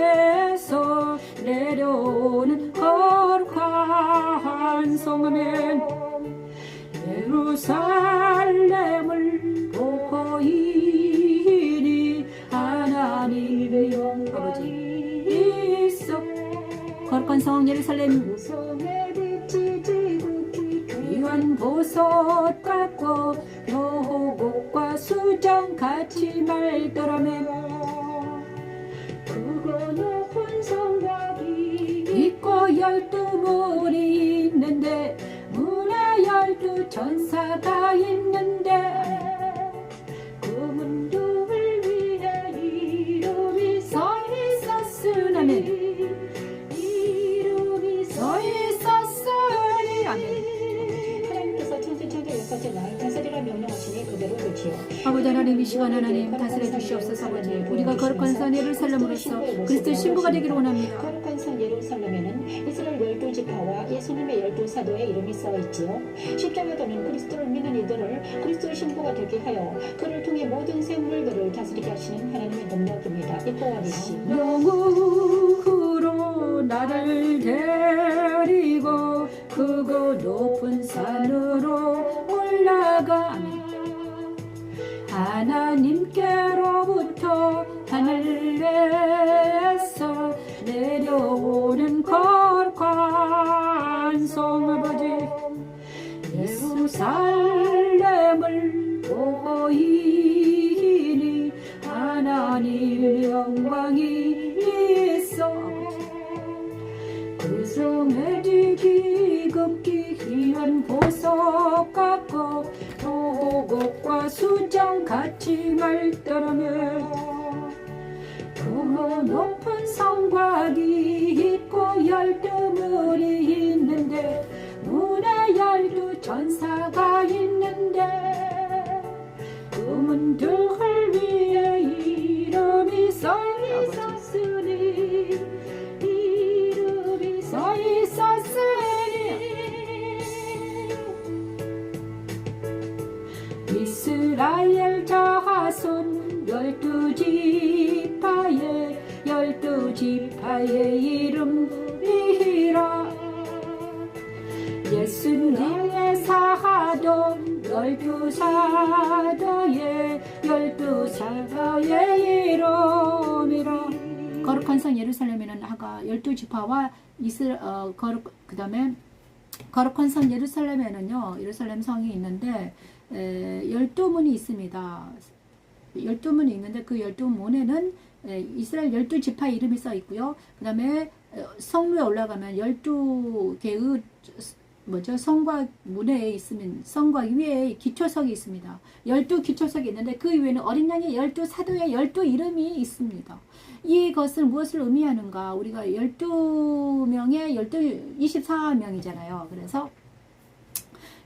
내려오는 거룩한 성은 예루살렘을 보이니 하나님의 아버지 있어. 거룩한 성 예루살렘 위와 귀한 보석 같고 노곡과 수정 같이 말더라면 그거 높은 성곽이 있고 12문이 있는데 문에 12 천사가 있는데 그 문둥을 위해 이름이 서 있었으나면 이름이 서 있었으니 아멘. 하나님께서 천지창조 여섯째 날 다스리라 명령하시니 그대로 그치요. 아버지 하나님, 이 시간 하나님 다스려 주시옵소서. 아버지, 우리가 거룩한 산 예루살렘으로서 그리스도의 신부가 되기를 원합니다. 거룩한 산 예루살렘에는 이스라엘 12지파와 예수님의 12사도의 이름이 써있지요. 십자가도는 그리스도를 믿는 이들을 그리스도의 신부가 되게 하여 그를 통해 모든 생물들을 다스리게 하시는 하나님의 능력입니다. 이뻐하리시 영으로 나를 데리고 크고 높은 산으로 올라가 아멘. 하나님께로부터 하늘에서 내려오는 거룩한 성 아버지 예루살렘을 보이니 하나님의 영광이 있어 그 성에 지기급기 귀한 보석 같고 노곡과 수정 같이 말더라면 그 높은 성곽이 있고 12문이 있는데 문에 12 천사가 있는데 그 문들을 위에 이름이 써 있었으니 이름이 써 있었으니 이스라엘 자손 12지파의 이름이라 예수님의 사도 12사도의 12사도의 이름이라 거룩한 성 예루살렘에는 아까 12지파와 그 다음에 거룩한 성 예루살렘에는요 예루살렘 성이 있는데 12문이 있습니다. 12문이 있는데 그 12문에는 이스라엘 12지파 이름이 써 있고요. 그 다음에 성루에 올라가면 12개의 성곽 문에 있으면 성곽 위에 기초석이 있습니다. 12기초석이 있는데 그 위에는 어린 양의 12사도의 12 이름이 있습니다. 이것은 무엇을 의미하는가? 우리가 12명의 24명이잖아요. 그래서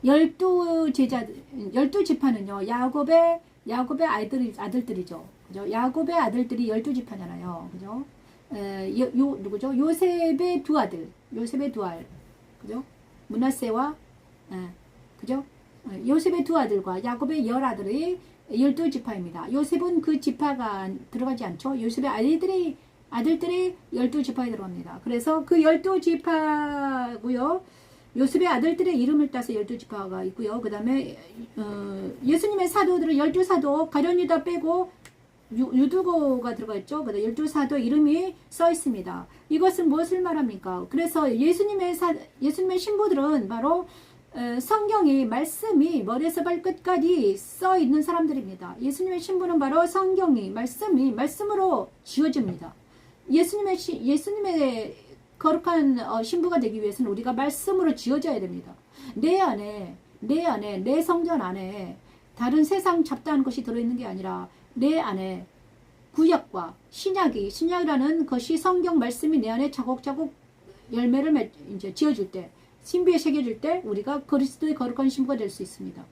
12지파는요, 야곱의 아들들이죠. 그죠? 야곱의 아들들이 12지파잖아요. 그죠? 누구죠? 요셉의 두 아들. 그죠? 문하세와, 그죠? 요셉의 두 아들과 야곱의 10아들이 12지파입니다. 요셉은 그 지파가 들어가지 않죠. 요셉의 아들들이 12지파에 들어갑니다. 그래서 그 12지파고요. 요셉의 아들들의 이름을 따서 12지파가 있고요. 그 다음에 예수님의 사도들은 12사도 가룟 유다 빼고 유두고가 들어가 있죠. 그 12사도 이름이 써 있습니다. 이것은 무엇을 말합니까? 그래서 예수님의 신부들은 바로 성경이 말씀이 머리에서 발끝까지 써 있는 사람들입니다. 예수님의 신부는 바로 성경이 말씀으로 지어집니다. 예수님의 거룩한 신부가 되기 위해서는 우리가 말씀으로 지어져야 됩니다. 내 안에 내 성전 안에 다른 세상 잡다한 것이 들어있는 게 아니라 내 안에 구약과 신약이라는 것이 성경 말씀이 내 안에 차곡차곡 열매를 이제 지어줄 때, 신비에 새겨줄 때 우리가 그리스도의 거룩한 신부가 될 수 있습니다.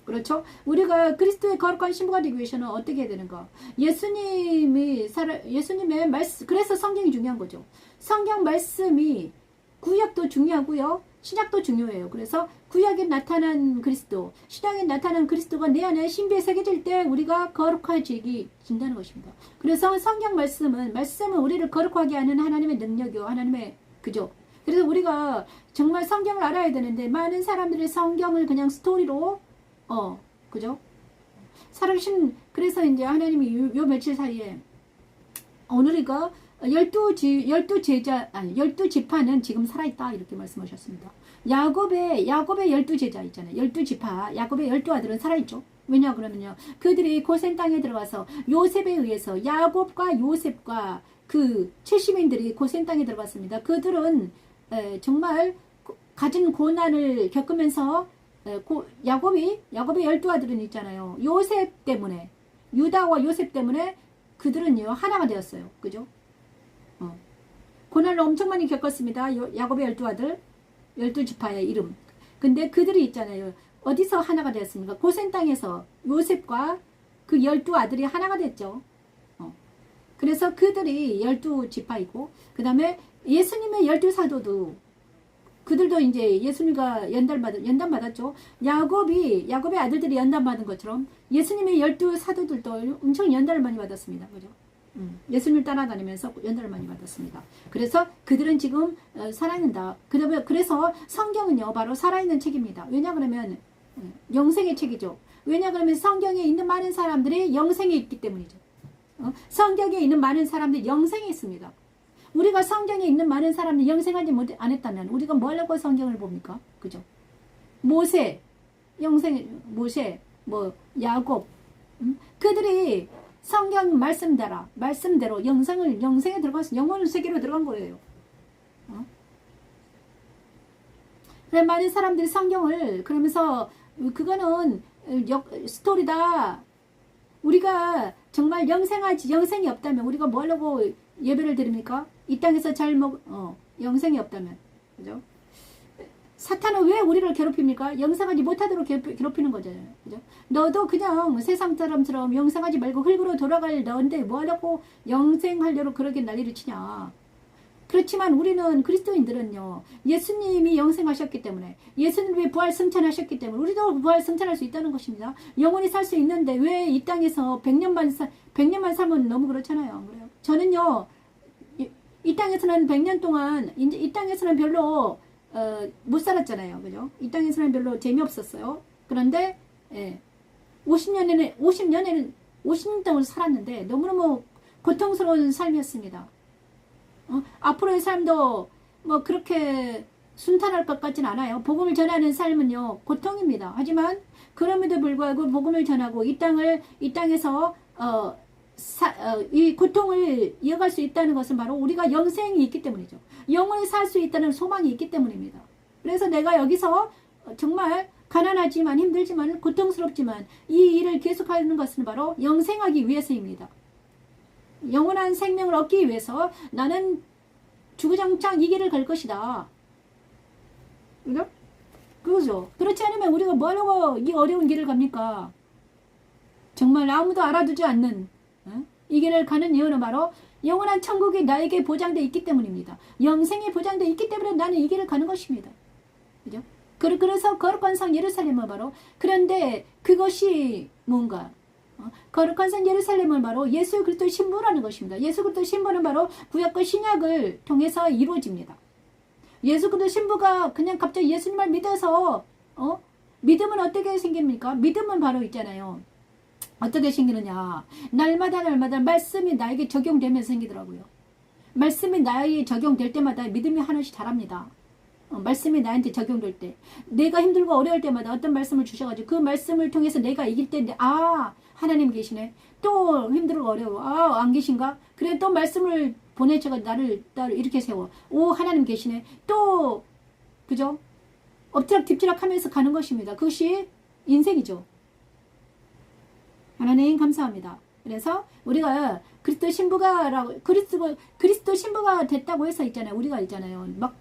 그렇죠? 우리가 그리스도의 거룩한 신부가 되기 위해서는 어떻게 해야 되는가? 예수님의 말씀, 그래서 성경이 중요한 거죠. 성경 말씀이 구약도 중요하고요. 신약도 중요해요. 그래서 구약에 나타난 그리스도, 신약에 나타난 그리스도가 내 안에 신비에 새겨질 때 우리가 거룩해진다는 것입니다. 그래서 성경 말씀은 우리를 거룩하게 하는 하나님의 능력이요. 하나님의 그죠? 그래서 우리가 정말 성경을 알아야 되는데 많은 사람들이 성경을 그냥 스토리로 그죠? 그래서 이제 하나님이 요 며칠 사이에 오늘 이거 12지파는 지금 살아있다 이렇게 말씀하셨습니다. 야곱의 12제자 있잖아요. 12지파, 야곱의 12아들은 살아있죠. 왜냐 그러면요. 그들이 고센 땅에 들어가서 요셉에 의해서 야곱과 요셉과 그 70인들이 고센 땅에 들어갔습니다. 그들은 정말 가진 고난을 겪으면서 야곱의 12아들은 있잖아요. 요셉 때문에, 유다와 요셉 때문에 그들은요 하나가 되었어요. 그죠? 고난을 엄청 많이 겪었습니다. 야곱의 12아들, 12지파의 이름. 근데 그들이 있잖아요. 어디서 하나가 되었습니까? 고센 땅에서 요셉과 그 12아들이 하나가 됐죠. 그래서 그들이 12지파이고, 그 다음에 예수님의 12사도도 그들도 이제 예수님과 연단받았죠. 야곱의 아들들이 연단받은 것처럼 예수님의 12사도들도 엄청 연단을 많이 받았습니다. 그죠? 예수님을 따라다니면서 연단을 많이 받았습니다. 그래서 그들은 지금 살아있는다. 그래서 성경은요, 바로 살아있는 책입니다. 왜냐 그러면 영생의 책이죠. 왜냐 그러면 성경에 있는 많은 사람들이 영생에 있기 때문이죠. 성경에 있는 많은 사람들이 영생에 있습니다. 우리가 성경에 있는 많은 사람들이 영생하지 안 했다면 우리가 뭐 하려고 성경을 봅니까? 그죠? 모세, 야곱, 그들이 성경 말씀대로 영생에 들어가서 영원한 세계로 들어간 거예요. 그래, 많은 사람들이 성경을 그러면서 그거는 스토리다. 우리가 정말 영생이 없다면 우리가 뭐 하려고 예배를 드립니까? 이 땅에서 영생이 없다면. 그죠? 사탄은 왜 우리를 괴롭힙니까? 영생하지 못하도록 괴롭히는 거잖아요. 그죠? 너도 그냥 세상 사람처럼 영생하지 말고 흙으로 돌아갈 너인데 뭐 하려고 영생하려고 그렇게 난리를 치냐. 그렇지만 우리는 그리스도인들은요. 예수님이 영생하셨기 때문에, 예수님이 부활 승천하셨기 때문에 우리도 부활 승천할 수 있다는 것입니다. 영원히 살 수 있는데 왜 이 땅에서 100년만 살면 너무 그렇잖아요. 그래요? 저는요. 이 땅에서는 100년 동안 이제 이 땅에서는 별로 못 살았잖아요. 그죠? 이 땅에서는 별로 재미없었어요. 그런데 50년 동안 살았는데 너무너무 고통스러운 삶이었습니다. 앞으로의 삶도 뭐 그렇게 순탄할 것 같진 않아요. 복음을 전하는 삶은요 고통입니다. 하지만 그럼에도 불구하고 복음을 전하고 이 땅에서 이 고통을 이어갈 수 있다는 것은 바로 우리가 영생이 있기 때문이죠. 영원히 살 수 있다는 소망이 있기 때문입니다. 그래서 내가 여기서 정말 가난하지만 힘들지만 고통스럽지만 이 일을 계속하는 것은 바로 영생하기 위해서입니다. 영원한 생명을 얻기 위해서 나는 주구장창 이 길을 갈 것이다. 그죠? 그렇지 않으면 우리가 뭐하려고 이 어려운 길을 갑니까? 정말 아무도 알아두지 않는 이 길을 가는 이유는 바로 영원한 천국이 나에게 보장되어 있기 때문입니다. 영생이 보장되어 있기 때문에 나는 이 길을 가는 것입니다. 그죠? 그래서 거룩한 성 예루살렘은 바로, 그런데 그것이 뭔가? 거룩한 성 예루살렘은 바로 예수 그리스도의 신부라는 것입니다. 예수 그리스도의 신부는 바로 구약과 신약을 통해서 이루어집니다. 예수 그리스도의 신부가 그냥 갑자기 예수님을 믿어서 믿음은 어떻게 생깁니까? 믿음은 바로 있잖아요. 어떻게 생기느냐? 날마다 말씀이 나에게 적용되면서 생기더라고요. 말씀이 나에게 적용될 때마다 믿음이 하나씩 자랍니다. 말씀이 나한테 적용될 때, 내가 힘들고 어려울 때마다 어떤 말씀을 주셔가지고 그 말씀을 통해서 내가 이길 때, 하나님 계시네. 또 힘들고 어려워. 안 계신가? 그래, 또 말씀을 보내셔가 나를 이렇게 세워. 하나님 계시네. 또, 그죠? 엎치락 뒤치락 하면서 가는 것입니다. 그것이 인생이죠. 하나님 감사합니다. 그래서 우리가 그리스도 신부가 됐다고 해서 있잖아요. 우리가 있잖아요. 막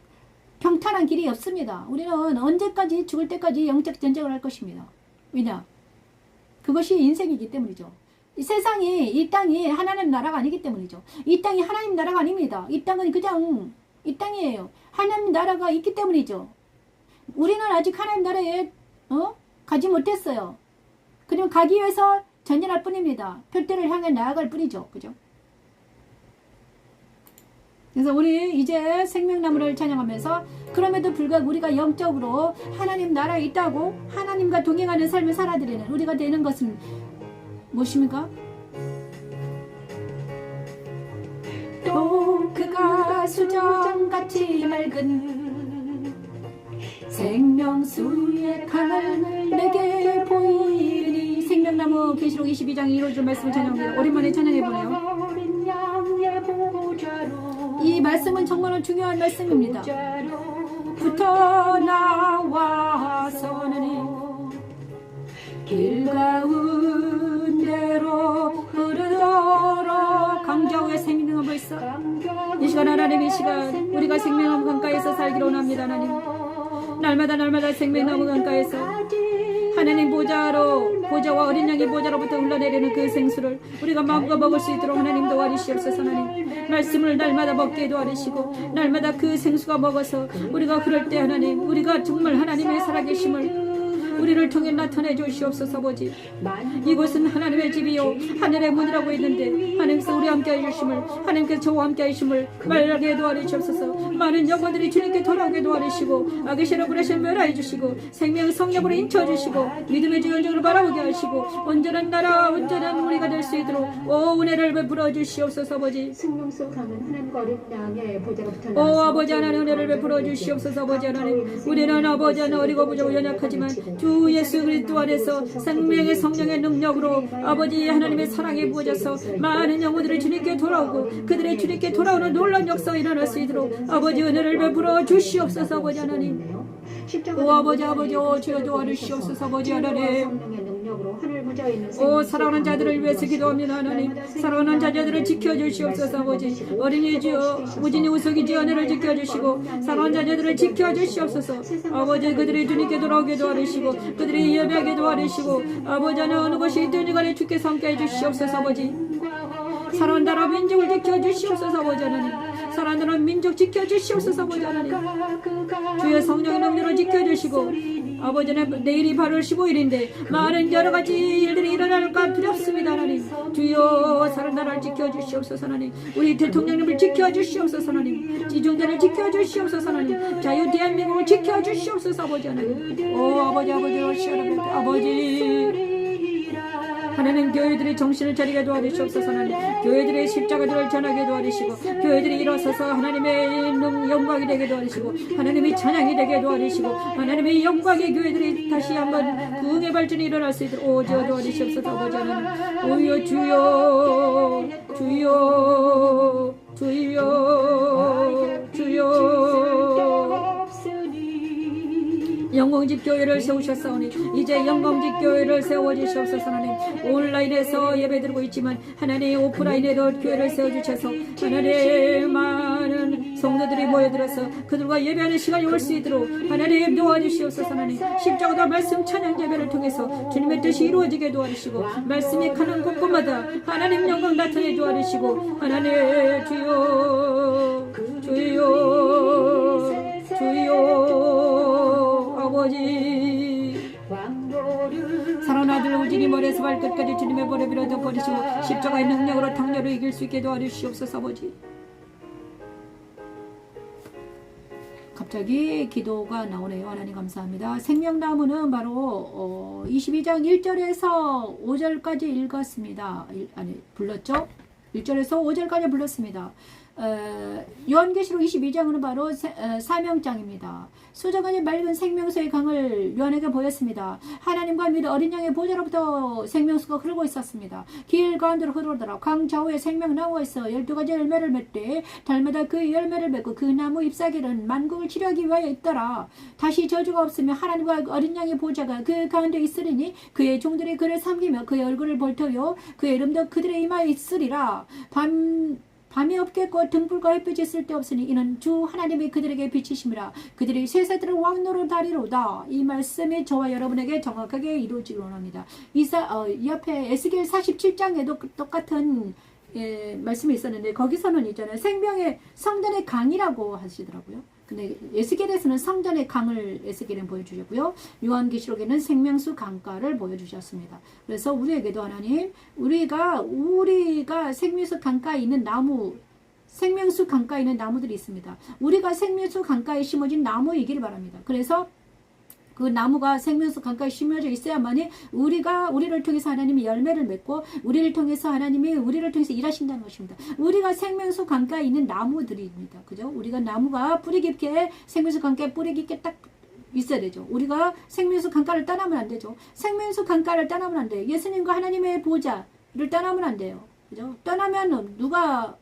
평탄한 길이 없습니다. 우리는 언제까지 죽을 때까지 영적 전쟁을 할 것입니다. 왜냐? 그것이 인생이기 때문이죠. 이 땅이 하나님 나라가 아니기 때문이죠. 이 땅이 하나님 나라가 아닙니다. 이 땅은 그냥 이 땅이에요. 하나님 나라가 있기 때문이죠. 우리는 아직 하나님 나라에 가지 못했어요. 그냥 가기 위해서 전진할 뿐입니다. 표대를 향해 나아갈 뿐이죠. 그죠? 그래서 우리 이제 생명나무를 찬양하면서, 그럼에도 불구하고 우리가 영적으로 하나님 나라에 있다고 하나님과 동행하는 삶을 살아드리는 우리가 되는 것은 무엇입니까? 또 그가 수정같이 맑은 생명수의 강을 내게 보이니. 생명나무 계시록 22장 1절 말씀을 찬양합니다. 오랜만에 찬양해보네요. 이 말씀은 정말 중요한 말씀입니다. 부터 나와서는 길 가운데로 흐르도록 강좌우의 생명나무 벌써 이 시간 하나님, 이 시간 우리가 생명나무 강가에서 살기로 원합니다. 하나님, 날마다 생명나무 강가에서 하나님 보좌와 어린 양의 보좌로부터 흘러내리는 그 생수를 우리가 마음껏 먹을 수 있도록 하나님 도와주시옵소서. 하나님, 말씀을 날마다 먹게 도와주시고 날마다 그 생수가 먹어서 우리가 그럴 때 하나님, 우리가 정말 하나님의 살아계심을 우리를 통해 나타내 주시옵소서. 아버지, 이곳은 하나님의 집이요 하늘의 문이라고 했는데 하나님께서 우리 함께 해주심을, 하나님께서 저와 함께 해주심을 말하게 도와주시옵소서. 많은 영혼들이 주님께 돌아오게 도와주시고 아기시로 부르신 멸하해 주시고 생명 성령으로 인쳐주시고 믿음의 주연적으로 바라보게 하시고 온전한 나라, 온전한 우리가 될 수 있도록 은혜를 베풀어 주시옵소서. 아버지, 생명수 강은 하나님과 어린 양의 보좌로부터 아버지 하나님, 은혜를 베풀어 주시옵소서. 아버지 하나님, 우리는 아버지 하나 어리고 부족하고 연약하지만 주 예수 그리스도 안에서 생명의 성령의 능력으로 아버지 하나님의 사랑에 부어져서 많은 영혼들이 주님께 돌아오고 그들의 주님께 돌아오는 놀라운 역사가 일어날 수 있도록 아버지 은혜를 베풀어 주시옵소서. 아버지 하나님, 오 아버지 주여 도와주시옵소서. 아버지 하나님, 오 사랑하는 자들을 위해서 기도합니다. 하나님, 사랑하는 자녀들을 지켜주시옵소서. 아버지, 어린이 주여 무진이 우석이 주여 은혜를 지켜주시고 사랑하는 자녀들을 지켜주시옵소서. 아버지, 그들이 주님께 돌아오게 도와주시고 그들이 예배하게 도와주시고 아버지 하나 어느 곳이 있든지 간에 주께서 함께 해주시옵소서. 아버지, 사랑하는 나라 민족을 지켜주시옵소서. 아버지 하나님, 사랑하는 나라 민족 지켜주시옵소서. 아버지 하나님, 주의 성령의 능력으로 지켜주시고 아버지는 내일이 8월 15일인데 많은 여러가지 일들이 일어날까 두렵습니다. 하나님, 주여 사랑하는 나라를 지켜주시옵소서. 하나님, 우리 대통령님을 지켜주시옵소서. 하나님, 지중자를 지켜주시옵소서. 하나님, 자유 대한민국을 지켜주시옵소서. 아버지 하나님, 오 아버지 아버지 하나님, 교회들의 정신을 차리게 도와주시옵소서. 하나님, 교회들의 십자가들을 전하게 도와주시고 교회들이 일어서서 하나님의 영광이 되게 도와주시고 하나님의 찬양이 되게 도와주시고 하나님의 영광의 교회들이 다시 한번 부흥의 발전이 일어날 수 있도록 오저 도와주시옵소서. 아버지 하나님, 오여 주여 주여 주여 주여 영광직 교회를 세우셨사오니 이제 영광직 교회를 세워주시옵소서. 하나님, 온라인에서 예배드리고 있지만 하나님 오프라인에도 교회를 세워주셔서 하나님 많은 성도들이 모여들어서 그들과 예배하는 시간이 올 수 있도록 하나님 도와주시옵소서. 하나님, 십자가도 말씀 찬양 예배를 통해서 주님의 뜻이 이루어지게 도와주시고 말씀이 가는 곳곳마다 하나님 영광 나타내 도와주시고 하나님 주여 주여 주여 아버지, 사랑하는 아들 우진이 머리에서 발끝까지 주님의 벌에 빌어 덮어주시고 십자가의 능력으로 당뇨를 이길 수 있게 도와주시옵소서. 아버지, 갑자기 기도가 나오네요. 하나님 감사합니다. 생명나무는 바로 22장 1절에서 5절까지 읽었습니다. 불렀죠? 1절에서 5절까지 불렀습니다. 요한계시록 22장은 바로 사명장입니다. 수정하니 맑은 생명수의 강을 요한에게 보였습니다. 하나님과 믿어 어린 양의 보좌로부터 생명수가 흐르고 있었습니다. 길 가운데로 흐르더라. 강 좌우에 생명나무에서 12가지 열매를 맺되 달마다 그 열매를 맺고 그 나무 잎사귀는 만국을 치료하기 위하여 있더라. 다시 저주가 없으며 하나님과 어린 양의 보좌가 그 가운데 있으리니 그의 종들이 그를 섬기며 그의 얼굴을 볼터요 그의 이름도 그들의 이마에 있으리라. 밤이 없겠고 등불과 햇빛이 쓸데없으니 이는 주 하나님이 그들에게 비치심이라. 그들이 세세들을 왕노로 다리로다. 이 말씀이 저와 여러분에게 정확하게 이루어지기 원합니다. 옆에 에스겔 47장에도 똑같은 말씀이 있었는데 거기서는 있잖아요. 생명의 성전의 강이라고 하시더라고요. 근데 에스겔에서는 성전의 강을 에스겔은 보여주셨고요. 요한계시록에는 생명수 강가를 보여주셨습니다. 그래서 우리에게도 하나님, 우리가 생명수 강가에 있는 생명수 강가에 있는 나무들이 있습니다. 우리가 생명수 강가에 심어진 나무이길 바랍니다. 그래서 그 나무가 생명수 강가에 심어져 있어야만이 우리를 통해서 하나님이 열매를 맺고 우리를 통해서 하나님이 우리를 통해서 일하신다는 것입니다. 우리가 생명수 강가에 있는 나무들입니다. 그죠? 우리가 나무가 뿌리 깊게 생명수 강가에 뿌리 깊게 딱 있어야 되죠. 우리가 생명수 강가를 떠나면 안 되죠. 생명수 강가를 떠나면 안 돼요. 예수님과 하나님의 보좌를 떠나면 안 돼요. 그죠? 떠나면 누가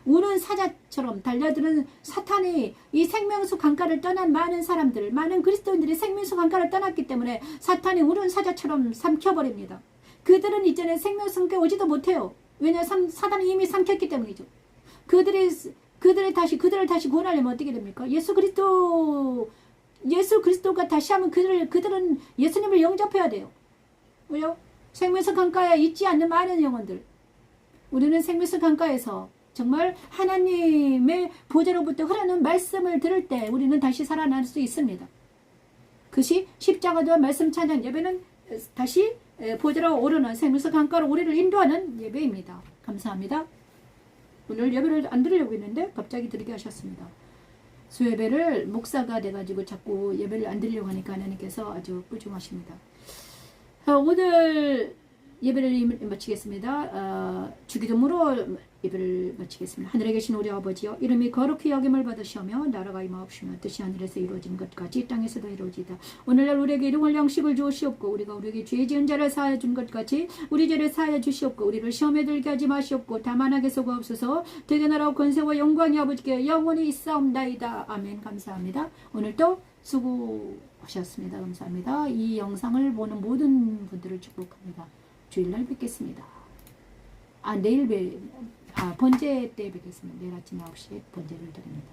우는 사자처럼 달려드는 사탄이 이 생명수 강가를 떠난 많은 사람들, 많은 그리스도인들이 생명수 강가를 떠났기 때문에 사탄이 우는 사자처럼 삼켜버립니다. 그들은 이제는 생명수 강가에 오지도 못해요. 왜냐하면 사단이 이미 삼켰기 때문이죠. 그들을 다시 구원하려면 어떻게 됩니까? 예수 그리스도가 다시 하면 그들은 예수님을 영접해야 돼요. 왜요? 생명수 강가에 있지 않는 많은 영혼들. 우리는 생명수 강가에서 정말 하나님의 보좌로부터 흐르는 말씀을 들을 때 우리는 다시 살아날 수 있습니다. 그것이 십자가도 말씀 찬양 예배는 다시 보좌로 오르는 생명수 강가로 우리를 인도하는 예배입니다. 감사합니다. 오늘 예배를 안 드리려고 했는데 갑자기 드리게 하셨습니다. 수예배를 목사가 돼가지고 자꾸 예배를 안 드리려고 하니까 하나님께서 아주 쁘중하십니다. 오늘 예배를 마치겠습니다. 주기도문으로 예배를 마치겠습니다. 하늘에 계신 우리 아버지여 이름이 거룩히 여김을 받으시오며 나라가 임하옵시며 뜻이 하늘에서 이루어진 것 같이 땅에서도 이루어지다. 오늘날 우리에게 일용할 양식을 주시옵고 우리가 우리에게 죄 지은 자를 사하여 준 것 같이 우리 죄를 사하여 주시옵고 우리를 시험에 들게 하지 마시옵고 다만 악에 속아옵소서 되게 나라와 권세와 영광이 아버지께 영원히 있사옵나이다. 아멘. 감사합니다. 오늘도 수고하셨습니다. 감사합니다. 이 영상을 보는 모든 분들을 축복합니다. 주일날 뵙겠습니다. 내일 번제 때 뵙겠습니다. 내일 아침 9시에 번제를 드립니다.